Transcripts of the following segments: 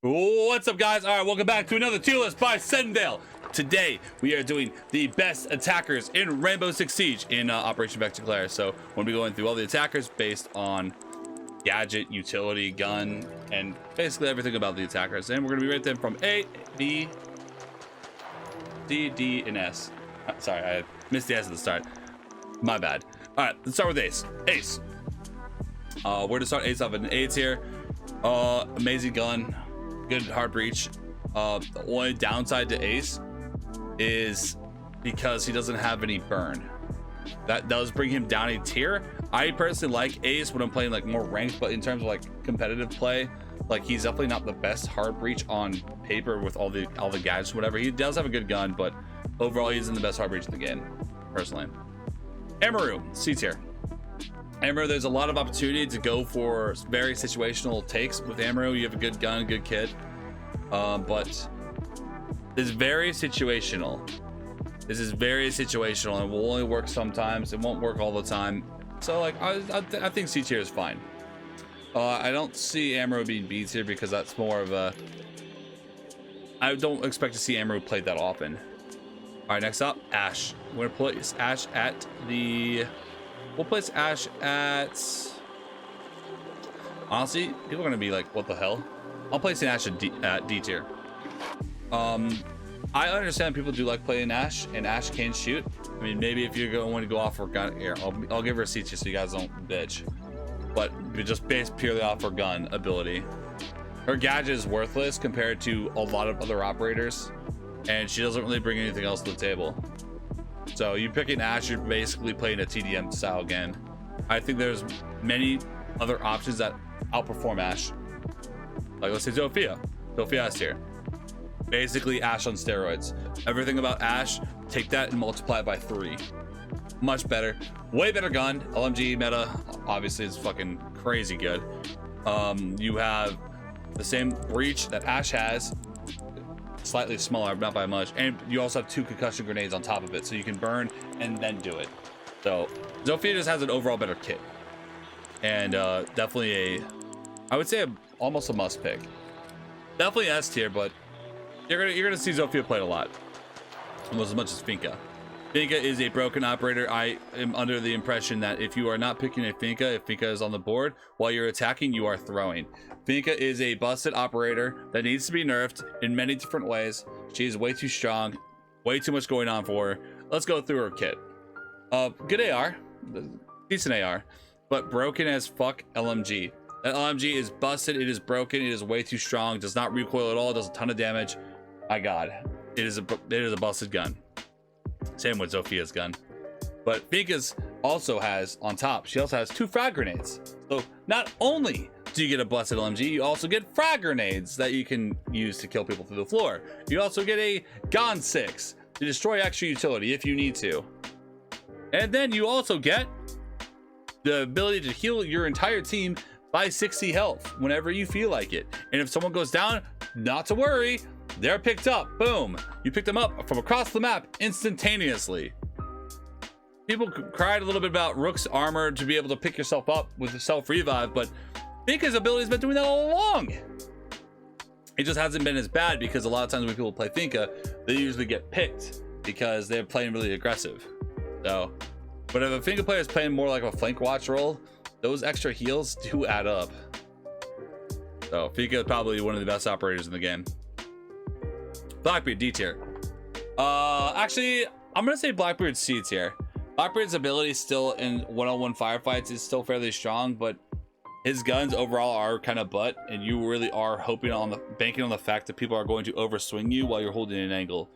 What's up, guys? All right, welcome back to another tier list by SenVale. Today we are doing the best attackers in Rainbow Six Siege in Operation Vector Declare. So we'll be going through all the attackers based on gadget, utility, gun, and basically everything about the attackers. And we're going to be rating them from A, B, C, D, and S. Sorry, I missed the S at the start. My bad. All right, let's start with Ace. Ace. We're going to start Ace off at an A tier. Amazing gun. Good hard breach. The only downside to Ace is because he doesn't have any burn. That does bring him down a tier. I personally like Ace when I'm playing like more ranked, but in terms of like competitive play, like he's definitely not the best hard breach on paper with all the gadgets, whatever. He does have a good gun, but overall he's in the best hard breach in the game, personally. Amaru, C tier. Amaru, there's a lot of opportunity to go for very situational takes with Amaru. You have a good gun, good kit, but it's very situational. This is very situational and will only work sometimes. It won't work all the time. So like I think C tier is fine. I don't see Amaru being B tier because that's more of a, I don't expect to see Amaru played that often. All right, next up, Ashe. We're gonna place Ashe at the, we'll place Ashe at, honestly, people are gonna be like, what the hell? I'll place an Ashe at D tier. I understand people do like playing Ashe, and Ashe can shoot. I mean, maybe if you're going to go off for gun, here, I'll give her a C tier so you guys don't bitch. But just based purely off her gun ability. Her gadget is worthless compared to a lot of other operators, and she doesn't really bring anything else to the table. So you pick an Ashe, you're basically playing a TDM style game. I think there's many other options that outperform Ashe. Like let's say Zofia. Zofia S tier. Basically Ashe on steroids. Everything about Ashe, take that and multiply it by 3. Much better. Way better gun. LMG meta, obviously, is fucking crazy good. You have the same breach that Ashe has, slightly smaller, not by much, and you also have 2 concussion grenades on top of it, so you can burn and then do it. So Zofia just has an overall better kit, and definitely a, I would say almost a must pick. Definitely S tier, but you're gonna see Zofia played a lot, almost as much as Finka. Finka is a broken operator. I am under the impression that if you are not picking a Finka, if Finka is on the board while you're attacking, you are throwing. Finka is a busted operator that needs to be nerfed in many different ways. She is way too strong, way too much going on for her. Let's go through her kit. Good AR, decent AR, but broken as fuck LMG. That LMG is busted, it is broken, it is way too strong, does not recoil at all, does a ton of damage. My god, it is a busted gun. Same with Zofia's gun. But Finka's also has, on top, she also has 2 frag grenades. So not only do you get a busted LMG, you also get frag grenades that you can use to kill people through the floor. You also get a Gon 6 to destroy extra utility if you need to. And then you also get the ability to heal your entire team by 60 health whenever you feel like it. And if someone goes down, not to worry, they're picked up. Boom. You picked them up from across the map instantaneously. People cried a little bit about Rook's armor to be able to pick yourself up with the self-revive, but Finka's ability has been doing that all along. It just hasn't been as bad because a lot of times when people play Finka, they usually get picked because they're playing really aggressive. So, but if a Finka player is playing more like a flank watch role, those extra heals do add up. So Finka is probably one of the best operators in the game. Blackbeard D tier. Actually, I'm gonna say Blackbeard C tier. Blackbeard's ability still in one-on-one firefights is still fairly strong, but his guns overall are kind of butt, and you really are hoping on banking on the fact that people are going to overswing you while you're holding an angle.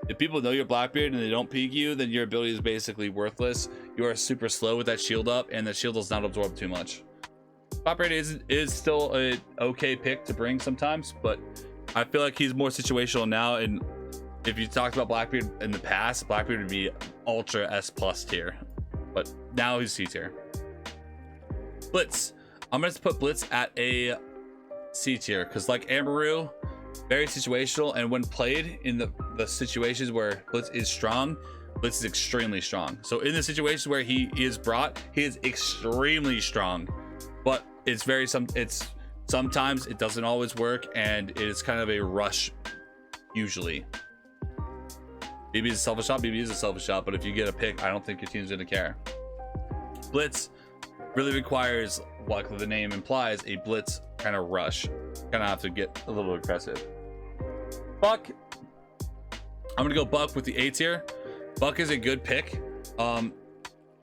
If people know you're Blackbeard and they don't peek you, then your ability is basically worthless. You are super slow with that shield up, and the shield does not absorb too much. Blackbeard is still an okay pick to bring sometimes, but I feel like he's more situational now, and if you talked about Blackbeard in the past, Blackbeard would be ultra S+ tier, but now he's C tier. Blitz. I'm gonna put Blitz at a C tier because like Amaru, very situational, and when played in the situations where Blitz is strong, Blitz is extremely strong. So in the situations where he is brought, he is extremely strong, but it's Sometimes it doesn't always work, and it is kind of a rush usually. BB is a selfish shot, BB is a selfish shot, but if you get a pick, I don't think your team's gonna care. Blitz really requires, like the name implies, a blitz kind of rush. Kind of have to get a little aggressive. Buck, I'm gonna go Buck with the A tier. Buck is a good pick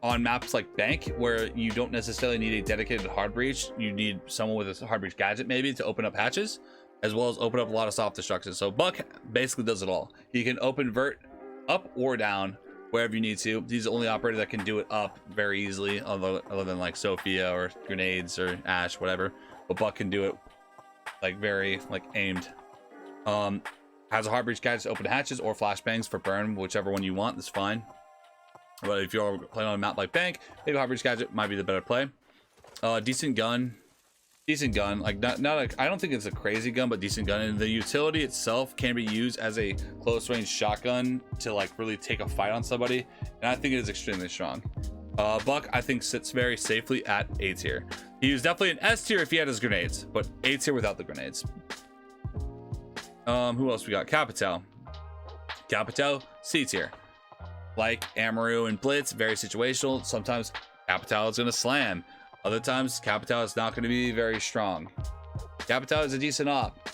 on maps like Bank, where you don't necessarily need a dedicated hard breach. You need someone with a hard breach gadget maybe to open up hatches, as well as open up a lot of soft destruction. So Buck basically does it all. He can open vert up or down wherever you need to. He's the only operator that can do it up very easily, other than like Zofia or grenades or Ash, whatever. But Buck can do it like very like aimed. Has a hard breach gadget to open hatches or flashbangs for burn, whichever one you want. That's fine. But if you're playing on a map like Bank, maybe hard breach gadget might be the better play. Decent gun. Like not like, I don't think it's a crazy gun, but decent gun. And the utility itself can be used as a close range shotgun to like really take a fight on somebody, and I think it is extremely strong. Buck, I think, sits very safely at A tier. He was definitely an S tier if he had his grenades, but A tier without the grenades. Who else we got? Capitao, C tier. Like Amaru and Blitz, very situational. Sometimes Capitao is gonna slam. Other times, Capitao is not going to be very strong. Capitao is a decent op.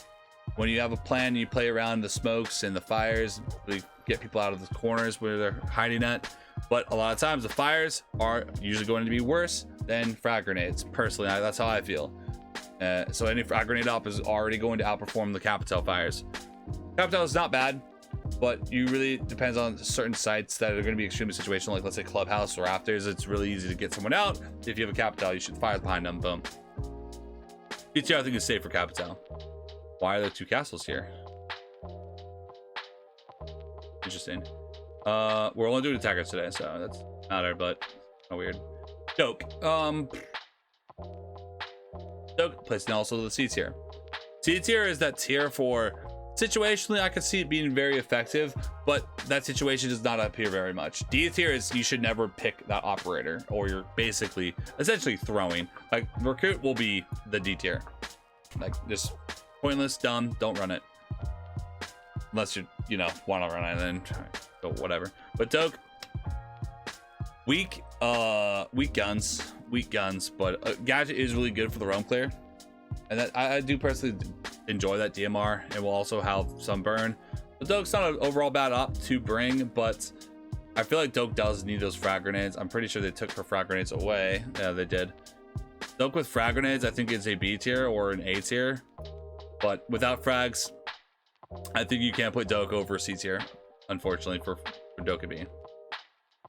When you have a plan, you play around the smokes and the fires, really get people out of the corners where they're hiding at. But a lot of times, the fires are usually going to be worse than frag grenades. Personally, that's how I feel. So any frag grenade op is already going to outperform the Capitao fires. Capitao is not bad, but you really depends on certain sites that are going to be extremely situational, like let's say clubhouse or rafters. It's really easy to get someone out. If you have a Capitao, you should fire behind them. Boom. PTR I think is safe for Capitao. Why are there two castles here? Interesting. We're only doing attackers today, so that's matter, but kind of weird. Doke. Doke placing also the C tier. C tier is that tier for situationally, I could see it being very effective, but that situation does not appear very much. D tier is you should never pick that operator, or you're basically essentially throwing. Like recruit will be the D tier. Like just pointless, dumb, don't run it. Unless you know, want to run it, then go whatever. But Doke, weak guns, but gadget is really good for the roam clear. And that I do personally enjoy that DMR, and will also have some burn. But Doke's not an overall bad op to bring, but I feel like Doke does need those frag grenades. I'm pretty sure they took her frag grenades away. Yeah, they did. Doke with frag grenades, I think it's a B tier or an A tier, but without frags, I think you can't put Doke over C tier, unfortunately for Dokkaebi.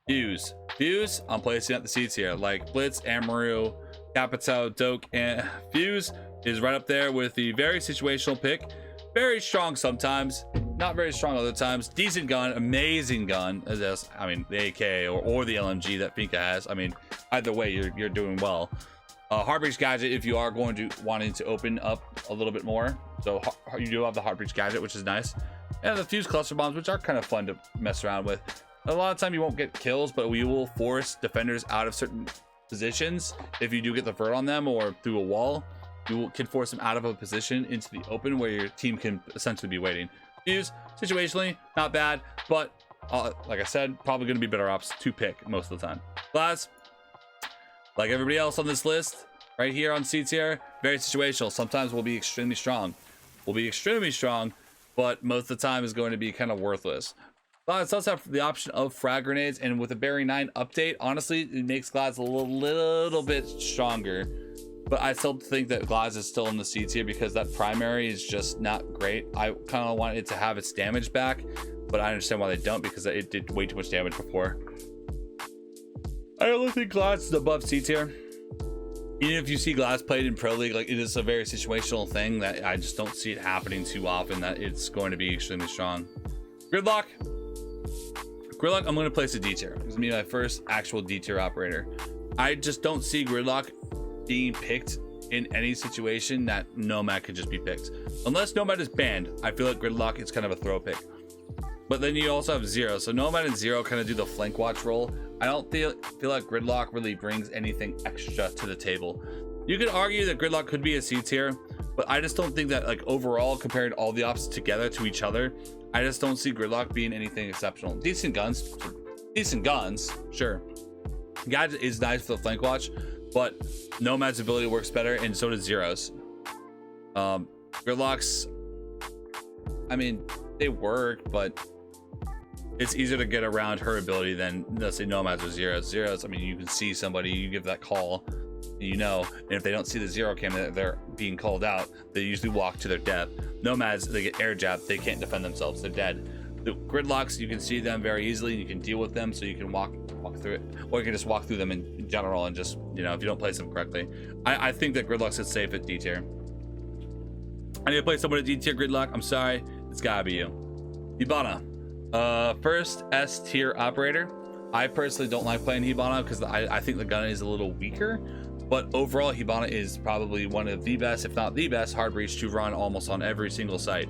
Fuze, I'm placing at the C tier, like Blitz, Amaru, Capitao, Doke, and Fuze is right up there with the very situational pick. Very strong sometimes, not very strong other times. Decent gun, amazing gun. I mean, the AK or the LMG that Finka has. I mean, either way, you're doing well. Hard breach gadget if you are wanting to open up a little bit more. So you do have the hard breach gadget, which is nice. And the Fuse cluster bombs, which are kind of fun to mess around with. A lot of time you won't get kills, but we will force defenders out of certain positions if you do get the vert on them or through a wall. You can force them out of a position into the open where your team can essentially be waiting. Fuse, situationally, not bad, but like I said, probably going to be better ops to pick most of the time. Glaz, like everybody else on this list, right here on C tier, very situational. Sometimes will be extremely strong. But most of the time is going to be kind of worthless. Glaz does have the option of frag grenades, and with a Berry 9 update, honestly, it makes Glaz a little bit stronger. But I still think that Glaz is still in the C tier because that primary is just not great. I kind of want it to have its damage back, but I understand why they don't, because it did way too much damage before. I only think Glaz is above C tier. Even if you see Glaz played in Pro League, like it is a very situational thing that I just don't see it happening too often, that it's going to be extremely strong. Gridlock, I'm going to place a D tier. This is me, my first actual D tier operator. I just don't see Gridlock being picked in any situation that Nomad could just be picked. Unless Nomad is banned, I feel like Gridlock is kind of a throw pick. But then you also have Zero. So Nomad and Zero kind of do the flank watch role. I don't feel like Gridlock really brings anything extra to the table. You could argue that Gridlock could be a C tier, but I just don't think that like overall comparing all the ops together to each other, I just don't see Gridlock being anything exceptional. Decent guns, sure. Gadget is nice for the flank watch, but Nomad's ability works better, and so does Zero's. Gridlock's, I mean, they work, but it's easier to get around her ability than, let's say, Nomad's or Zero's. Zero's, I mean, you can see somebody, you give that call, you know, and if they don't see the zero cam that they're being called out, they usually walk to their death. Nomads, they get air jabbed, they can't defend themselves, they're dead. The Gridlocks, you can see them very easily, you can deal with them, so you can walk through it, or you can just walk through them in general and just, you know, if you don't place them correctly. I think that Gridlock's is safe at D tier. I need to play someone at D tier Gridlock. I'm sorry, it's gotta be you. Hibana, first S tier operator. I personally don't like playing Hibana because I think the gun is a little weaker, but overall Hibana is probably one of the best, if not the best, hard breach to run almost on every single site.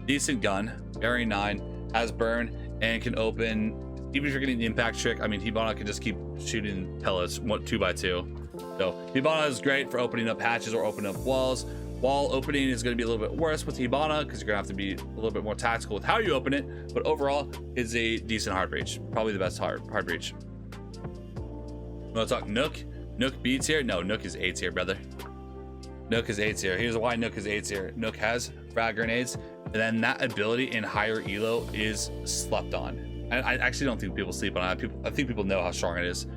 Decent gun, Barry 9, has burn, and can open, even if you're getting the impact trick, I mean, Hibana can just keep shooting pellets 2x2. So Hibana is great for opening up hatches or opening up walls. Wall opening is going to be a little bit worse with Hibana because you're going to have to be a little bit more tactical with how you open it, but overall is a decent hard breach, probably the best hard breach. Want to talk Nook? Nook B tier? No, Nook is A tier, brother. Nook is A tier. Here's why Nook is A tier. Nook has frag grenades, and then that ability in higher elo is slept on. I actually don't think people sleep on it. I think people know how strong it is.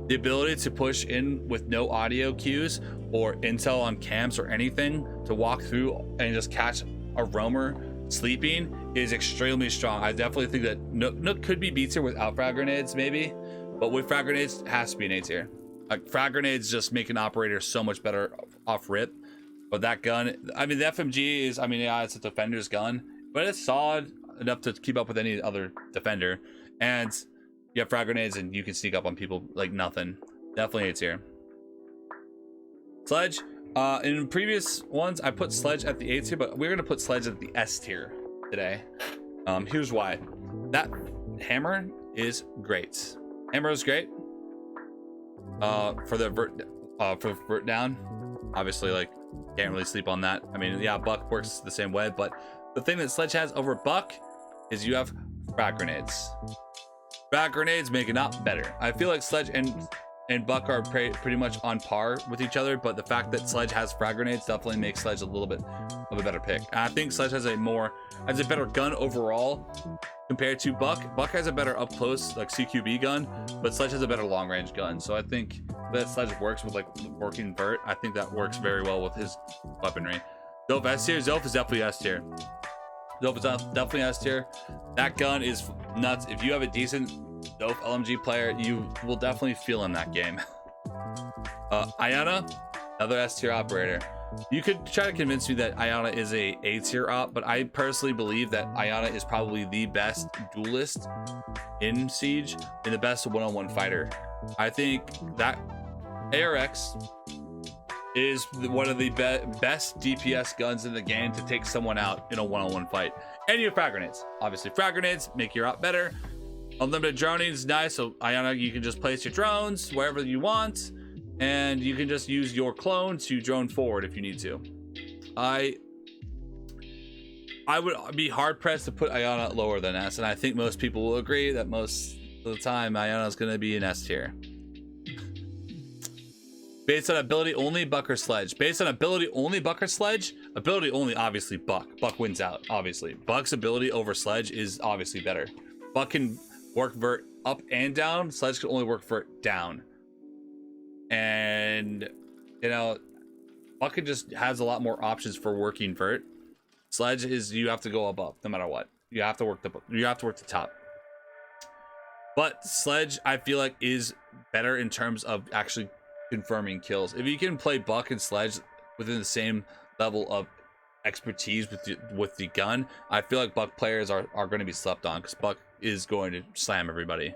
The ability to push in with no audio cues or intel on cams or anything to walk through and just catch a roamer sleeping is extremely strong. I definitely think that Nook could be B tier without frag grenades, maybe, but with frag grenades, it has to be an A tier. Like, frag grenades just make an operator so much better off rip. But that gun, I mean, the FMG is, I mean, yeah, it's a defender's gun, but it's solid enough to keep up with any other defender. And you have frag grenades and you can sneak up on people like nothing. Definitely A tier. Sledge, in previous ones, I put Sledge at the A tier, but we're gonna put Sledge at the S tier today. Here's why. That hammer is great. Hammer is great. For the vert down, obviously, like, can't really sleep on that. I mean, yeah, Buck works the same way, but the thing that Sledge has over Buck is you have frag grenades. Frag grenades make it not better. I feel like Sledge and Buck are pretty much on par with each other, but the fact that Sledge has frag grenades definitely makes Sledge a little bit of a better pick. And I think Sledge has a better gun overall compared to Buck. Buck has a better up close, like, CQB gun, but Sledge has a better long range gun. So I think that Sledge works with, like, working vert. I think that works very well with his weaponry. Zof S tier. Zof is definitely S tier. Zof is definitely S tier. That gun is nuts. If you have a decent Zof LMG player, you will definitely feel in that game. Iana, another S tier operator. You could try to convince me that Iana is a tier op, but I personally believe that Iana is probably the best duelist in Siege and the best one-on-one fighter. I think that ARX is one of the best DPS guns in the game to take someone out in a one-on-one fight. And you have frag grenades. Obviously, frag grenades make your op better. Unlimited droning is nice, so Iana, you can just place your drones wherever you want, and you can just use your clone to drone forward if you need to. I would be hard pressed to put Iana lower than S, and I think most people will agree that most of the time Iana is going to be an S tier. Based on ability only, Buck or Sledge? Based on ability only, Buck or Sledge? Ability only, obviously Buck. Buck wins out, obviously. Buck's ability over Sledge is obviously better. Buck can work vert up and down. Sledge can only work vert down. And, you know, Buck just has a lot more options for working vert. Sledge is, you have to go above no matter what. You have to work the top. But Sledge, I feel like, is better in terms of actually confirming kills. If you can play Buck and Sledge within the same level of expertise with the gun, I feel like Buck players are going to be slept on because Buck is going to slam everybody.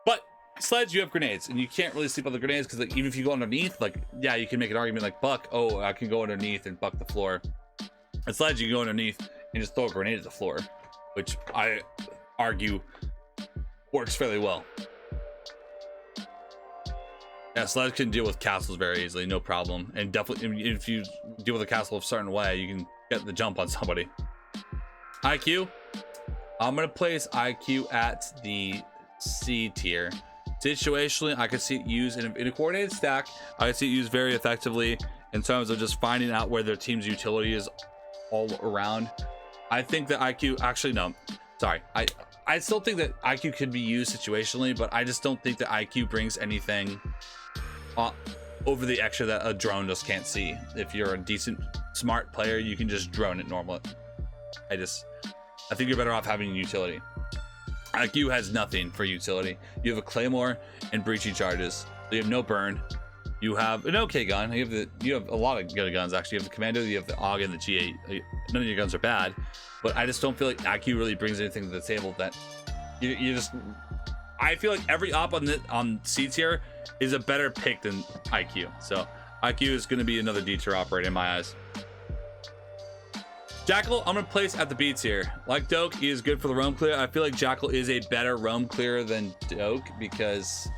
But Sledge, you have grenades, and you can't really sleep on the grenades because, like, even if you go underneath, like, yeah, you can make an argument like Buck, oh, I can go underneath and buck the floor. And Sledge, you can go underneath and just throw a grenade at the floor, which I argue works fairly well. Yeah, Sledge can deal with castles very easily, no problem. And definitely, if you deal with a castle a certain way, you can get the jump on somebody. IQ. I'm going to place IQ at the C tier. Situationally, I could see it used in a coordinated stack. I could see it used very effectively in terms of just finding out where their team's utility is all around. I think that IQ, actually, no, sorry. I still think that IQ could be used situationally, but I just don't think that IQ brings anything over the extra that a drone just can't see. If you're a decent, smart player, you can just drone it normally. I think you're better off having utility. IQ has nothing for utility. You have a Claymore and breaching charges. So you have no burn. You have an okay gun. You have a lot of good guns actually. You have the Commando, you have the AUG and the G8. None of your guns are bad, but I just don't feel like IQ really brings anything to the table that you just. I feel like every op on C tier is a better pick than IQ. So IQ is going to be another D tier operator in my eyes. Jackal, I'm going to place at the B tier. Like Doke, he is good for the roam clear. I feel like Jackal is a better roam clearer than Doke because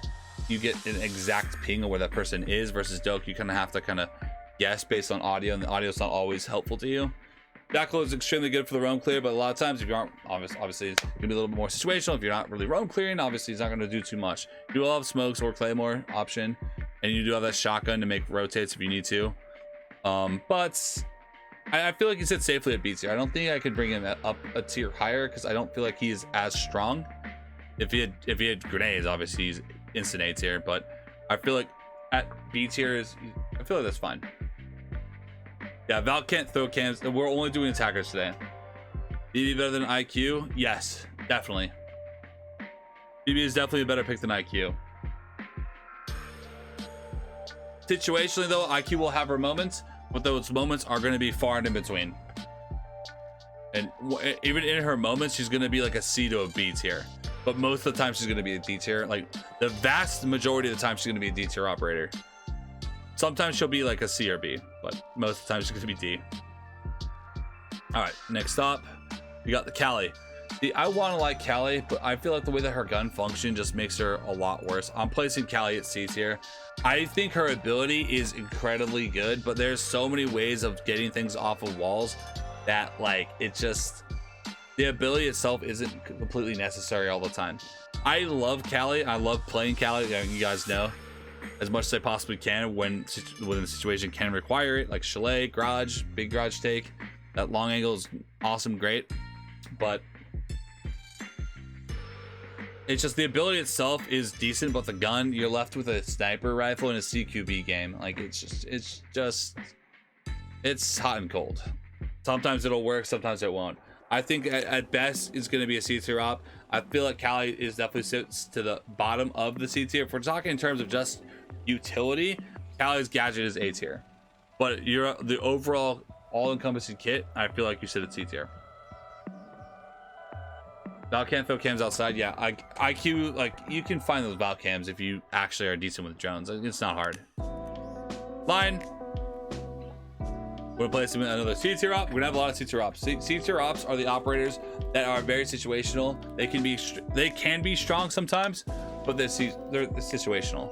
you get an exact ping of where that person is versus Doke. You kind of have to guess based on audio, and the audio is not always helpful to you. Jackal is extremely good for the roam clear, but a lot of times if you aren't, obviously it's going to be a little bit more situational. If you're not really roam clearing, obviously he's not going to do too much. You will have smokes or Claymore option, and you do have that shotgun to make rotates if you need to. But I feel like he sits safely at B tier. I don't think I could bring him up a tier higher because I don't feel like he is as strong. If he had grenades, obviously he's instant A tier, but I feel like at B tier I feel like that's fine. Yeah, Val can't throw cams. We're only doing attackers today. BB better than IQ? Yes, definitely. BB is definitely a better pick than IQ. Situationally though, IQ will have her moments, but those moments are going to be far and in between. And even in her moments, she's going to be like a C to a B tier. But most of the time she's going to be a D tier. Like the vast majority of the time she's going to be a D tier operator. Sometimes she'll be like a C or B, but most of the time she's going to be D. All right, next up, we got the Callie. See, I want to like Callie, but I feel like the way that her gun function just makes her a lot worse. I'm placing Callie at C tier. I think her ability is incredibly good, but there's so many ways of getting things off of walls that like it just, the ability itself isn't completely necessary all the time. I love Callie. I love playing Callie. You guys know, as much as I possibly can when the situation can require it, like chalet, garage, big garage take. That long angle is awesome, great, but it's just the ability itself is decent, but the gun, you're left with a sniper rifle in a CQB game. Like it's hot and cold. Sometimes it'll work, sometimes it won't. I think at best it's going to be a C tier op. I feel like Callie is definitely sits to the bottom of the C tier. If we're talking in terms of just utility, Callie's gadget is A tier, but the overall all-encompassing kit, I feel like you sit at C tier. Val can't throw cams outside. Yeah, IQ, like you can find those Val cams if you actually are decent with drones. It's not hard. Line. We're gonna place him in another C tier op. We're gonna have a lot of C tier ops. C tier ops are the operators that are very situational. They can be strong sometimes, but they're situational.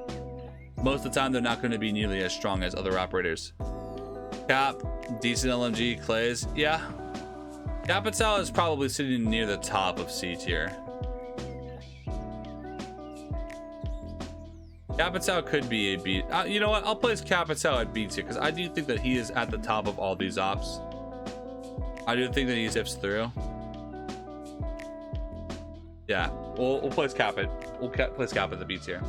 Most of the time, they're not going to be nearly as strong as other operators. Cap, decent LMG, Clays, yeah. Capitao is probably sitting near the top of C tier. Capitao could be a B. You know what? I'll place Capitao at B tier because I do think that he is at the top of all these ops. I do think that he zips through. Yeah, we'll place Cap at place Cap at the B tier.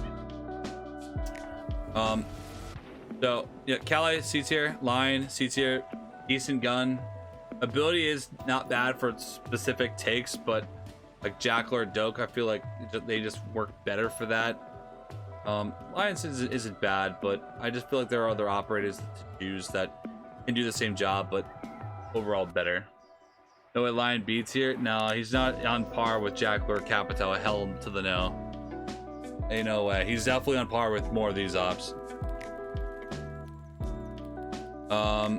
So yeah, Callie C tier, Line C tier, decent gun. Ability is not bad for specific takes, but like Jackal or Doke, I feel like they just work better for that. Lions isn't bad, but I just feel like there are other operators to use that can do the same job, but overall better. No way, Lion B tier? No, he's not on par with Jackal or Capitao. Hell to the no. Ain't no way. He's definitely on par with more of these ops.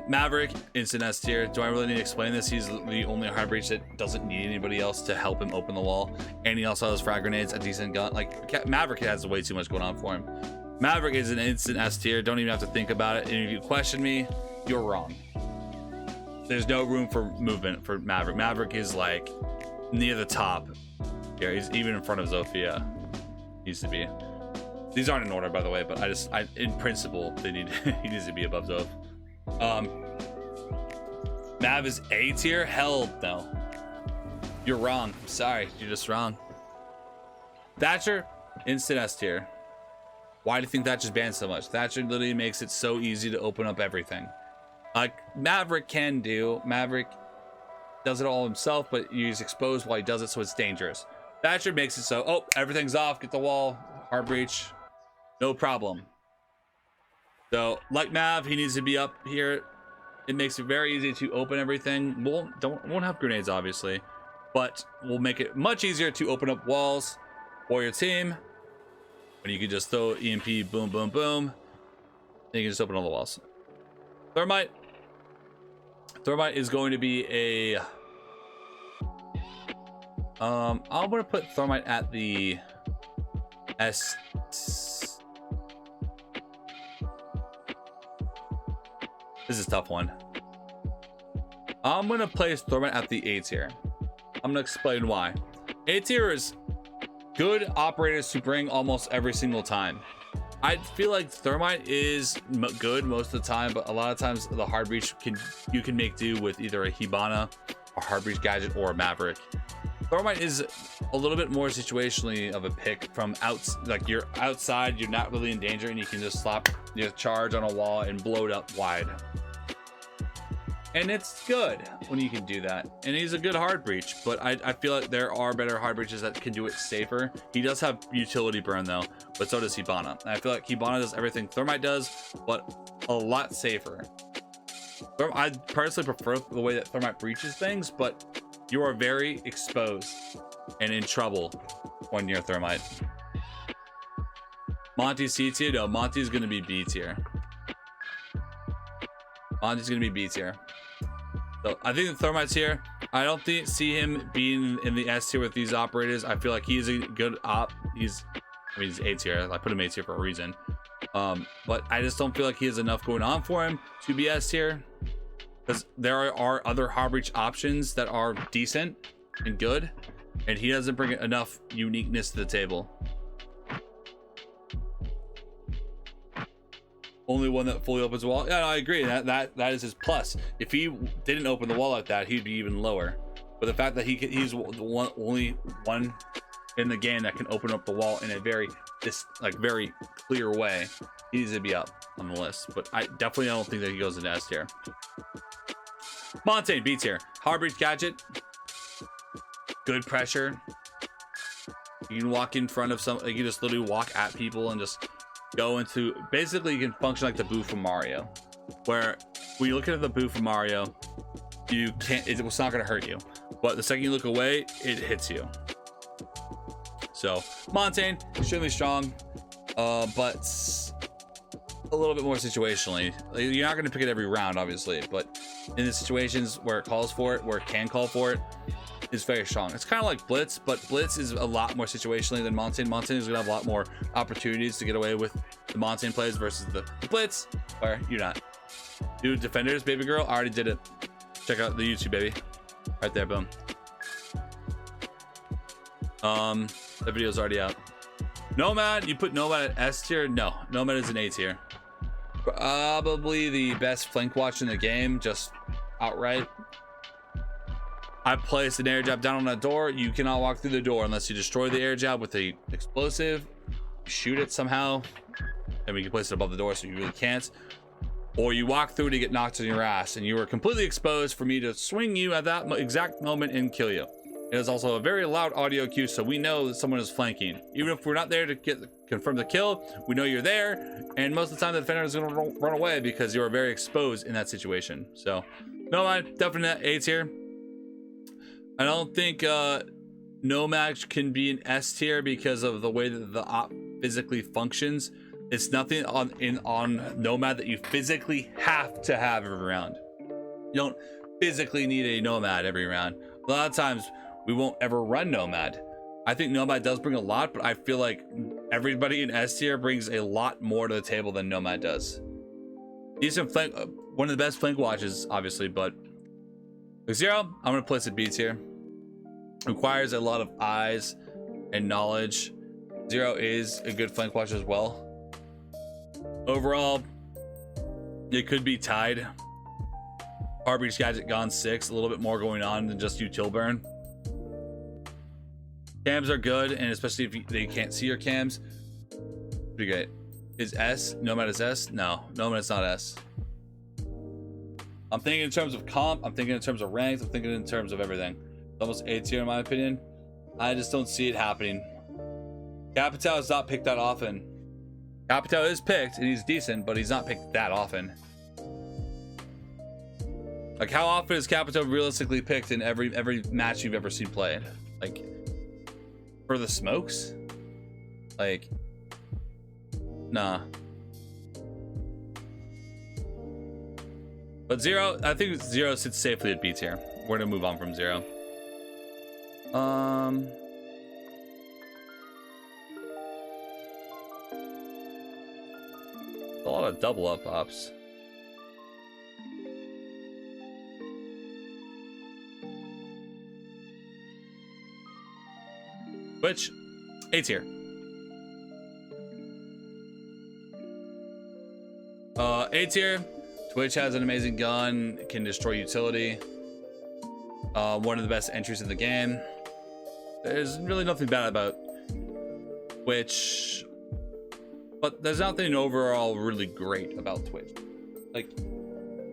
Maverick, instant S tier. Do I really need to explain this? He's the only hard breach that doesn't need anybody else to help him open the wall, and he also has frag grenades, a decent gun. Like Maverick has way too much going on for him. Maverick is an instant S tier. Don't even have to think about it. And if you question me, you're wrong. There's no room for movement for Maverick. Maverick is like near the top. Yeah, he's even in front of Zofia. Used to be. These aren't in order, by the way, but I in principle, they need he needs to be above Zof. Mav is A tier? Hell no. You're wrong. I'm sorry, you're just wrong. Thatcher, instant S tier. Why do you think Thatcher's banned so much? Thatcher literally makes it so easy to open up everything. Like Maverick can do. Maverick does it all himself, but he's exposed while he does it, so it's dangerous. Thatcher makes it so, oh, everything's off, get the wall, hard breach, no problem. So, like Mav, he needs to be up here. It makes it very easy to open everything. Won't have grenades, obviously, but we'll make it much easier to open up walls for your team. When you can just throw EMP, boom, boom, boom, and you can just open all the walls. Thermite is going to be a I'm gonna put Thermite at the S. This is a tough one. I'm gonna place Thermite at the A tier. I'm gonna explain why. A tier is good operators to bring almost every single time. I feel like Thermite is good most of the time, but a lot of times the hard breach you can make do with either a Hibana, a hard breach gadget, or a Maverick. Thermite is a little bit more situationally of a pick from like you're outside, you're not really in danger, and you can just slap your charge on a wall and blow it up wide. And it's good when you can do that. And he's a good hard breach, but I feel like there are better hard breaches that can do it safer. He does have utility burn though, but so does Hibana. And I feel like Hibana does everything Thermite does, but a lot safer. I personally prefer the way that Thermite breaches things, but you are very exposed and in trouble when you're Thermite. Monty C tier? No, Monty's gonna be B tier. Monty's gonna be B tier. So I think the Thermite's here. I don't see him being in the S tier with these operators. I feel like he's a good op. He's A tier. I put him A tier for a reason. But I just don't feel like he has enough going on for him to be S tier. Because there are other hard breach options that are decent and good, and he doesn't bring enough uniqueness to the table. Only one that fully opens the wall. Yeah, no, I agree. That is his plus. If he didn't open the wall like that, he'd be even lower. But the fact that he's the only one in the game that can open up the wall in a very clear way, he needs to be up on the list. But I definitely don't think that he goes into S tier. Montaigne, B tier. Hard breach gadget. Good pressure. You can walk in front of you can just literally walk at people and just go into, basically you can function like the boo from Mario, where when you look at the boo from Mario, you can't, it's not going to hurt you, but the second you look away, it hits you. So Montaigne, extremely strong, but a little bit more situationally. You're not going to pick it every round, obviously, but in the situations where it calls for it, where it can call for it, is very strong. It's kind of like Blitz, but Blitz is a lot more situationally than Montaigne. Montaigne is going to have a lot more opportunities to get away with the Montaigne plays versus the Blitz, where you're not. Dude, defenders, baby girl, I already did it. Check out the YouTube, baby. Right there, boom. The video's already out. Nomad, you put Nomad at S tier? No, Nomad is an A tier. Probably the best flank watch in the game, just outright. I placed an air jab down on that door. You cannot walk through the door unless you destroy the air jab with a explosive, shoot it somehow, and we can place it above the door so you really can't. Or you walk through to get knocked on your ass, and you are completely exposed for me to swing you at that exact moment and kill you. It is also a very loud audio cue, so we know that someone is flanking. Even if we're not there to confirm the kill, we know you're there, and most of the time the defender is going to run away because you are very exposed in that situation. So, Nomad, definitely A tier. I don't think Nomad can be an S tier because of the way that the op physically functions. It's nothing on Nomad that you physically have to have every round. You don't physically need a Nomad every round. A lot of times we won't ever run Nomad. I think Nomad does bring a lot, but I feel like everybody in S tier brings a lot more to the table than Nomad does. Decent flank, one of the best flank watches, obviously, but with Zero, I'm gonna place a B tier. Requires a lot of eyes and knowledge. Zero is a good flank watch as well. Overall, it could be tied. Arby's Gadget gone 6, a little bit more going on than just util burn. Cams are good, and especially if they can't see your cams, pretty great. Is S? Nomad is S? No, Nomad is not S. I'm thinking in terms of comp, I'm thinking in terms of ranks, I'm thinking in terms of everything. It's almost A tier in my opinion. I just don't see it happening. Capitao is not picked that often. Capitao is picked, and he's decent, but he's not picked that often. Like, how often is Capitao realistically picked in every match you've ever seen played? Like, for the smokes? Like, nah. But Zero, I think Zero sits safely at B tier. We're gonna move on from Zero. A lot of double up ops. Which, A tier. A tier. Twitch has an amazing gun, can destroy utility. One of the best entries in the game. There's really nothing bad about Twitch, but there's nothing overall really great about Twitch. Like,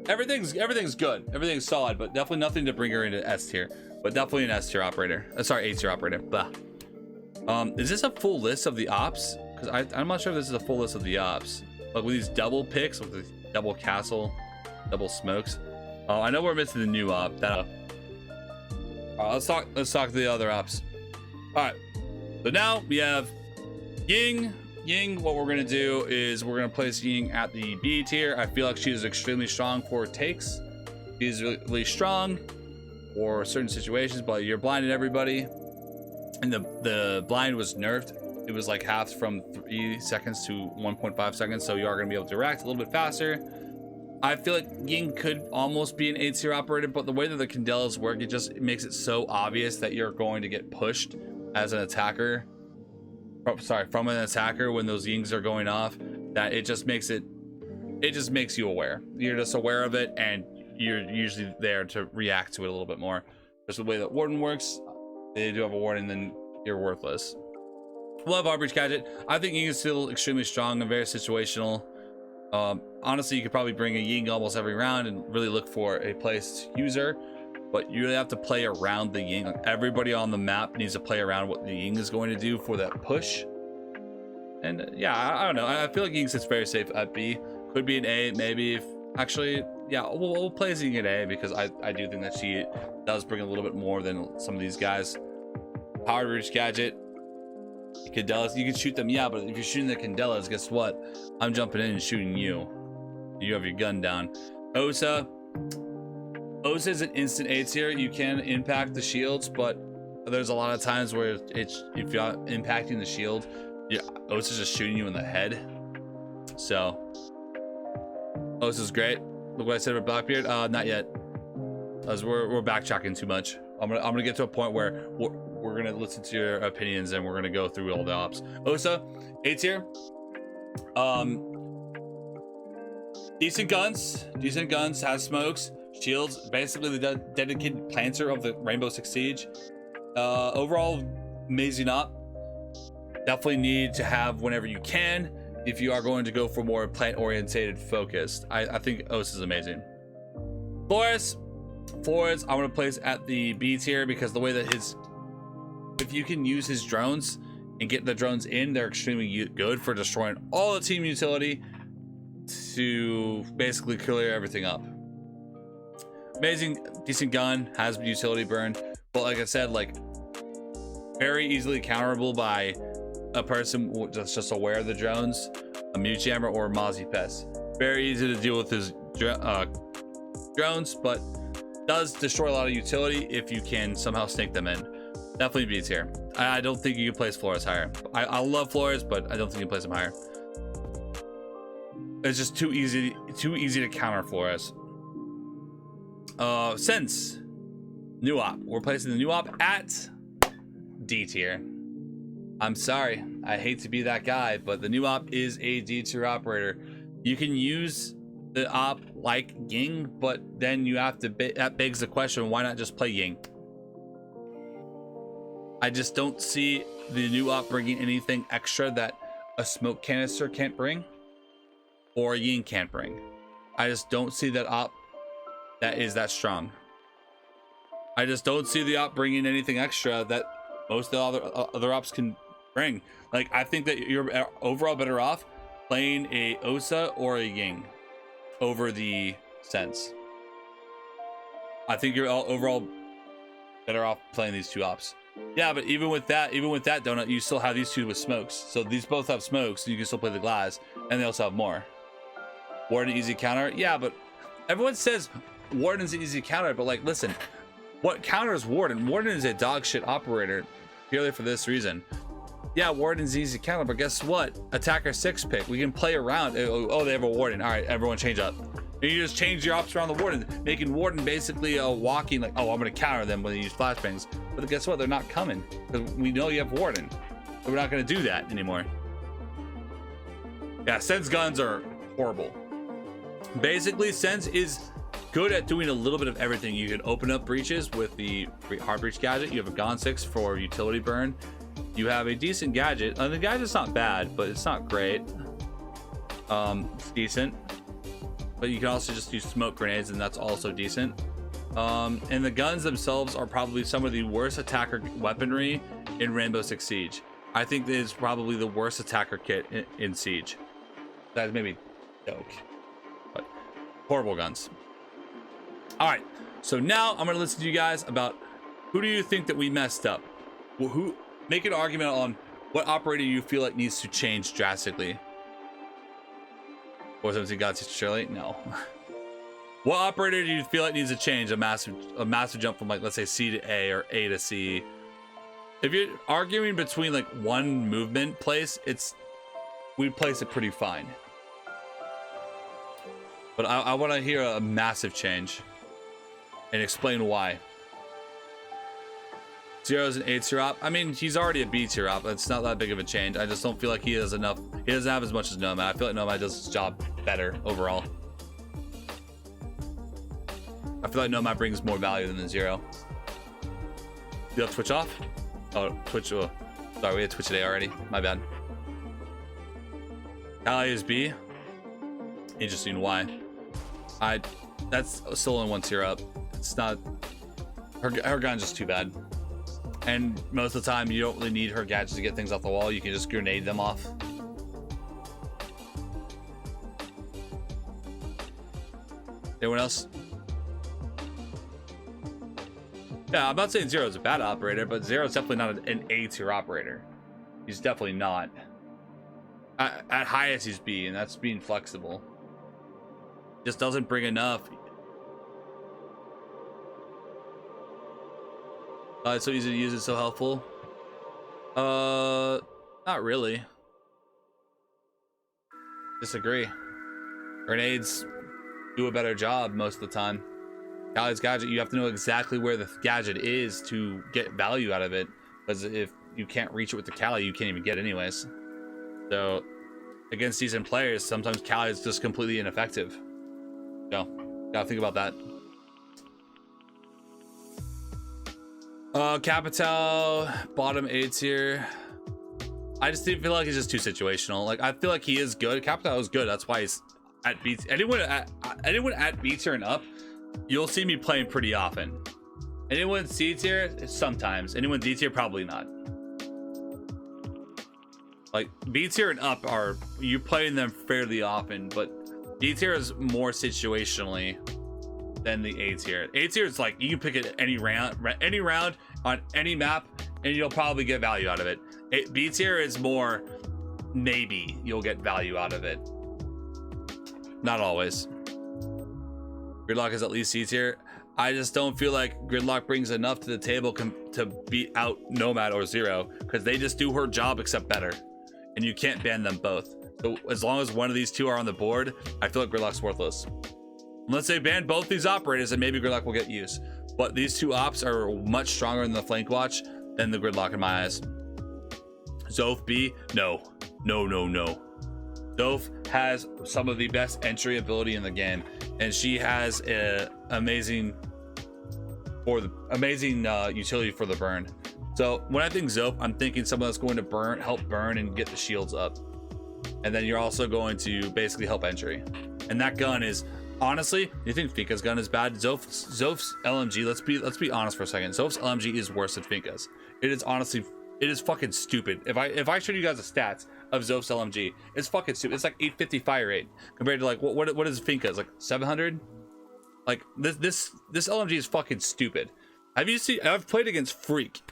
everything's good, everything's solid, but definitely nothing to bring her into S tier. But definitely an S tier operator. Sorry, A tier operator. Blah. Is this a full list of the ops? Because I'm not sure if this is a full list of the ops. Like with these double picks, with the double castle, double smokes. I know we're missing the new op. Let's talk the other ops. All right. So now we have Ying. Ying, what we're gonna do is we're gonna place Ying at the B tier. I feel like she is extremely strong for takes. She's really strong for certain situations, but you're blinding everybody. And the blind was nerfed. It was like halved from 3 seconds to 1.5 seconds, so you are going to be able to react a little bit faster. I feel like Ying could almost be an 8 tier operator, but the way that the Candelas work, it just makes it so obvious that you're going to get pushed as an attacker. From an attacker when those Yings are going off, that it just makes you aware. You're just aware of it, and you're usually there to react to it a little bit more. Just the way that Warden works. They do have a warning, then you're worthless. We'll have Arbor's Gadget. I think Ying is still extremely strong and very situational. Honestly, you could probably bring a Ying almost every round and really look for a place to use her, but you really have to play around the Ying. Like, everybody on the map needs to play around what the Ying is going to do for that push. And yeah, I don't know. I feel like Ying sits very safe at B. Could be an A, maybe. If actually, yeah, we'll play Ying at A because I do think that she does bring a little bit more than some of these guys. Power Reach Gadget. Candelas, you can shoot them, yeah, but if you're shooting the Candelas, guess what? I'm jumping in and shooting you. You have your gun down. Osa is an instant A tier. You can impact the shields, but there's a lot of times where it's if you're impacting the shield, yeah, Osa's just shooting you in the head. So Osa's great. Look what I said about Blackbeard. Not yet, as we're backtracking too much. I'm gonna get to a point where we're gonna listen to your opinions and we're gonna go through all the ops. Osa, A tier. Decent guns, has smokes, shields, basically the dedicated planter of the Rainbow Six Siege. Overall, amazing op. Definitely need to have whenever you can if you are going to go for more plant-orientated focused. I think Osa is amazing. Flores, I'm gonna place at the B tier because the way that if you can use his drones and get the drones in, they're extremely good for destroying all the team utility to basically clear everything up. Amazing, decent gun, has utility burn, but like I said, like very easily counterable by a person that's just aware of the drones, a mute jammer or a Mozzie Pest. Very easy to deal with his drones, but does destroy a lot of utility if you can somehow snake them in. Definitely B tier. I don't think you can place Flores higher. I love Flores, but I don't think you can place him higher. It's just too easy to counter Flores. Sens. New op. We're placing the new op at D tier. I'm sorry. I hate to be that guy, but the new op is a D tier operator. You can use the op like Ying, but then you have to, that begs the question, why not just play Ying? I just don't see the new op bringing anything extra that a smoke canister can't bring or Ying can't bring. I just don't see that op that is that strong. I just don't see the op bringing anything extra that most of the other ops can bring. Like, I think that you're overall better off playing a Osa or a Ying over the Sens. I think you're overall better off playing these two ops. Yeah, but even with that donut, you still have these two with smokes. So these both have smokes, so you can still play the Glaz, and they also have more. Warden easy counter, yeah, but everyone says Warden's an easy counter, but like, listen, what counters Warden? Warden is a dog shit operator purely for this reason. Yeah, Warden's easy counter, but guess what? Attacker 6 pick. We can play around. Oh, they have a Warden. All right, everyone change up. And you just change your ops around the Warden, making Warden basically a walking, like, oh, I'm going to counter them when they use flashbangs. But guess what? They're not coming because we know you have Warden. So we're not going to do that anymore. Yeah, Sens guns are horrible. Basically, Sens is good at doing a little bit of everything. You can open up breaches with the hard breach gadget. You have a Gon 6 for utility burn. You have a decent gadget. The gadget's not bad, but it's not great. It's decent. But you can also just use smoke grenades, and that's also decent. And the guns themselves are probably some of the worst attacker weaponry in Rainbow Six Siege. I think that is probably the worst attacker kit in Siege. That's maybe Doke, but horrible guns. All right, so now I'm gonna listen to you guys about who do you think that we messed up? Well, who make an argument on what operator you feel like needs to change drastically. 417 got to Shirley? No. What operator do you feel like needs to change a massive jump from, like, let's say C to A or A to C? If you're arguing between like one movement place, we'd place it pretty fine. But I want to hear a massive change and explain why. Zero's an A tier op. I mean, he's already a B tier op. It's not that big of a change. I just don't feel like he has enough. He doesn't have as much as Nomad. I feel like Nomad does his job better overall. I feel like Nomad brings more value than the Zero. You have Twitch off? Oh, Twitch. Oh, sorry, we had Twitch today already. My bad. Ally is B. Interesting. Why? That's still in 1 tier up. It's not. Her gun's just too bad. And most of the time, you don't really need her gadgets to get things off the wall. You can just grenade them off. Anyone else? Yeah, I'm not saying Zero's a bad operator, but Zero's definitely not an A tier operator. He's definitely not. At highest, he's B, and that's being flexible. Just doesn't bring enough. It's so easy to use, it's so helpful. Not really. Disagree. Grenades do a better job most of the time. Callie's gadget, you have to know exactly where the gadget is to get value out of it. Because if you can't reach it with the Callie, you can't even get it anyways. So against decent players, sometimes Callie is just completely ineffective. So gotta think about that. Capitao, bottom A tier. I just feel like he's just too situational. Like, I feel like he is good. Capitao is good. That's why he's at B. Anyone at B tier and up, you'll see me playing pretty often. Anyone C tier, sometimes. Anyone D tier, probably not. Like, B tier and up are, you playing them fairly often, but D tier is more situationally than the A tier. A tier is like, you can pick it any round on any map, and you'll probably get value out of it. B tier is more, maybe you'll get value out of it. Not always. Gridlock is at least C tier. I just don't feel like Gridlock brings enough to the table to beat out Nomad or Zero, because they just do her job except better, and you can't ban them both. So as long as one of these two are on the board, I feel like Gridlock's worthless. Unless they ban both these operators, and maybe Gridlock will get used. But these two ops are much stronger in the flank watch than the Gridlock in my eyes. Zof B, no. Zof has some of the best entry ability in the game, and she has a amazing utility for the burn. So when I think Zof, I'm thinking someone that's going to help burn and get the shields up, and then you're also going to basically help entry. And that gun is, honestly, you think Finka's gun is bad? Zof's LMG, let's be honest for a second. Zof's LMG is worse than Finka's. It is honestly, it is fucking stupid. If I showed you guys the stats of Zof's LMG, it's fucking stupid. It's like 850 fire rate compared to like what is Finka's, like 700? Like this LMG is fucking stupid. I've played against Freak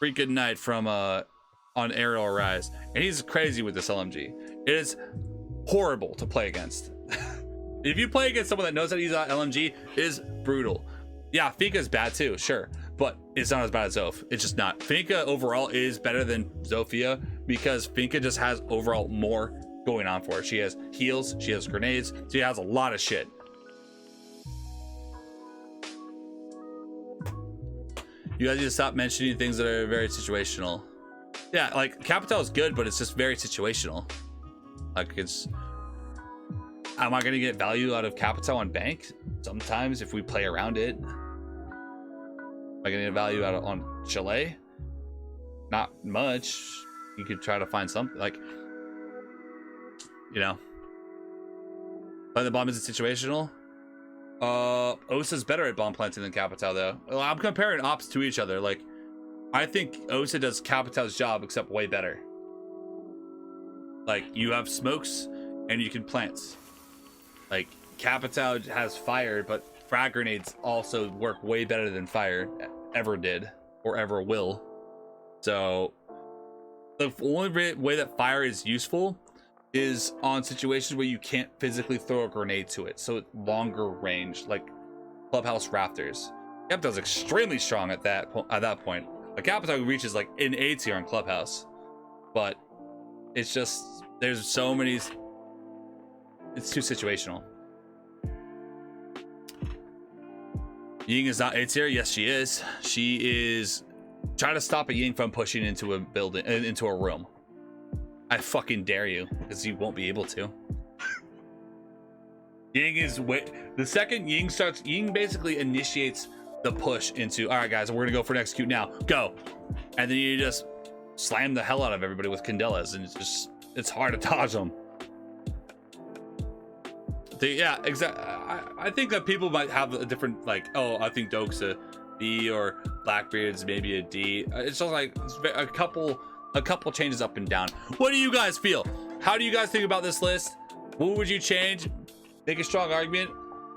Good Night from on Aerial Rise, and he's crazy with this LMG. It is horrible to play against. If you play against someone that knows how to use that LMG, it is brutal. Yeah, Finka's bad too, sure, but it's not as bad as Zof. It's just not. Finka overall is better than Zofia because Finka just has overall more going on for her. She has heals, she has grenades, she has a lot of shit. You guys need to stop mentioning things that are very situational. Yeah, like Capitao is good, but it's just very situational. Like am I gonna get value out of Capitao on bank? Sometimes if we play around it. Am I gonna get value out on Chalet? Not much. You could try to find something like, you know. Play the bomb is situational. Osa's better at bomb planting than Capitao though. Well, I'm comparing ops to each other. Like, I think Osa does Capitao's job except way better. Like, you have smokes and you can plant. Like, Capitao has fire, but frag grenades also work way better than fire ever did or ever will. So the only way that fire is useful is on situations where you can't physically throw a grenade to it, so longer range, like clubhouse rafters. Capitao's extremely strong at that point. Like, Capitao reaches like an A tier on clubhouse, but it's just there's so many. It's too situational. Ying is not A tier. Yes, she is. She is trying to stop a Ying from pushing into a building, into a room. I fucking dare you, because you won't be able to. Ying is the second Ying starts, Ying basically initiates the push into, all right guys, we're gonna go for an execute now, go. And then you just slam the hell out of everybody with Candelas, and it's hard to dodge them. Yeah, exactly. I think that people might have a different, like, oh, I think Doke's a B or Blackbeard's maybe a D. It's just like a couple changes up and down. What do you guys feel? How do you guys think about this list? What would you change? Make a strong argument.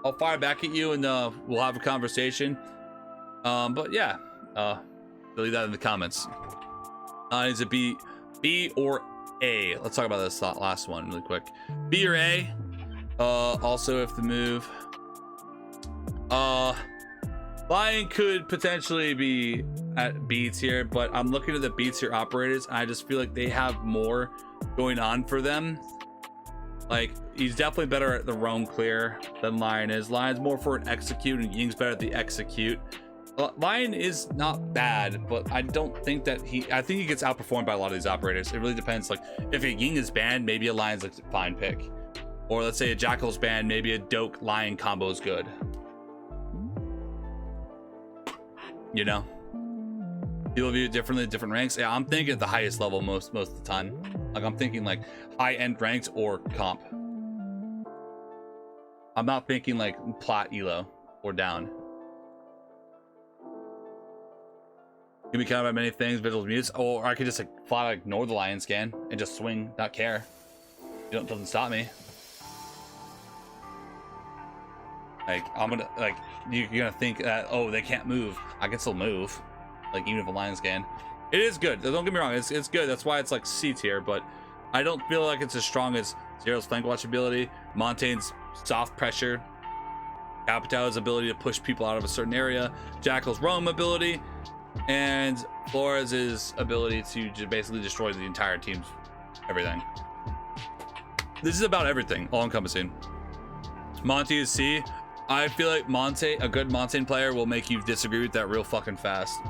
I'll fire back at you and we'll have a conversation. But yeah, leave that in the comments. Is it B or A? Let's talk about this last one really quick. B or A? Also, if the move, Lion could potentially be at B tier, but I'm looking at the B tier operators and I just feel like they have more going on for them. Like, he's definitely better at the roam clear than Lion is. Lion's more for an execute and Ying's better at the execute. Lion is not bad, but I don't think that I think he gets outperformed by a lot of these operators. It really depends. Like, if a Ying is banned, maybe a Lion's like a fine pick. Or let's say a Jackal's banned, maybe a Doke Lion combo is good. You know? People view it differently at different ranks. Yeah, I'm thinking at the highest level most of the time. Like, I'm thinking like high-end ranks or comp. I'm not thinking like plat elo or down. Can be counted by many things, visuals, mutes, or I could just like flat ignore the Lion scan and just swing, not care. It doesn't stop me. Like, I'm gonna, like, you're gonna think that, oh, they can't move. I can still move. Like, even if a Lion scan. It is good. Don't get me wrong. It's good. That's why it's like C tier, but I don't feel like it's as strong as Zero's flank watch ability, Montaigne's soft pressure, Capitao's ability to push people out of a certain area, Jackal's roam ability, and Flores' ability to basically destroy the entire team's everything. This is about everything, all encompassing. Monty is C. I feel like a good Montaigne player will make you disagree with that real fucking fast.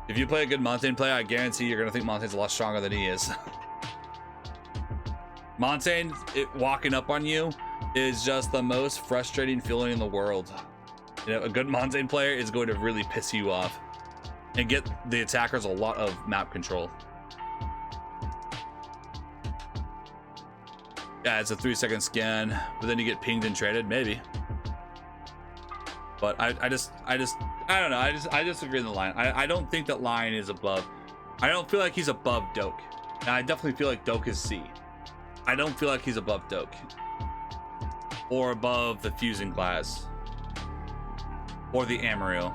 If you play a good Montaigne player, I guarantee you're gonna think Montaigne's a lot stronger than he is. Montaigne walking up on you is just the most frustrating feeling in the world. You know, a good Montaigne player is going to really piss you off and get the attackers a lot of map control. Yeah, it's a 3-second scan, but then you get pinged and traded, maybe. But I don't know. I disagree in the line. I don't think that line is above. I don't feel like he's above Doke. And I definitely feel like Doke is C. I don't feel like he's above Doke. Or above the Fusing Glaz. Or the Amaru.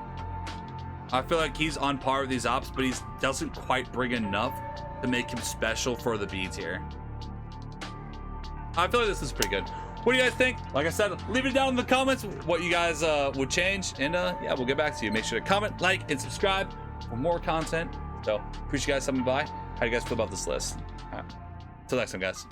I feel like he's on par with these ops, but he doesn't quite bring enough to make him special for the B tier. I feel like this is pretty good. What do you guys think? Like I said, leave it down in the comments what you guys would change, and yeah, we'll get back to you. Make sure to comment, like, and subscribe for more content. So appreciate you guys coming by. How do you guys feel about this list? All right. Till next time, guys.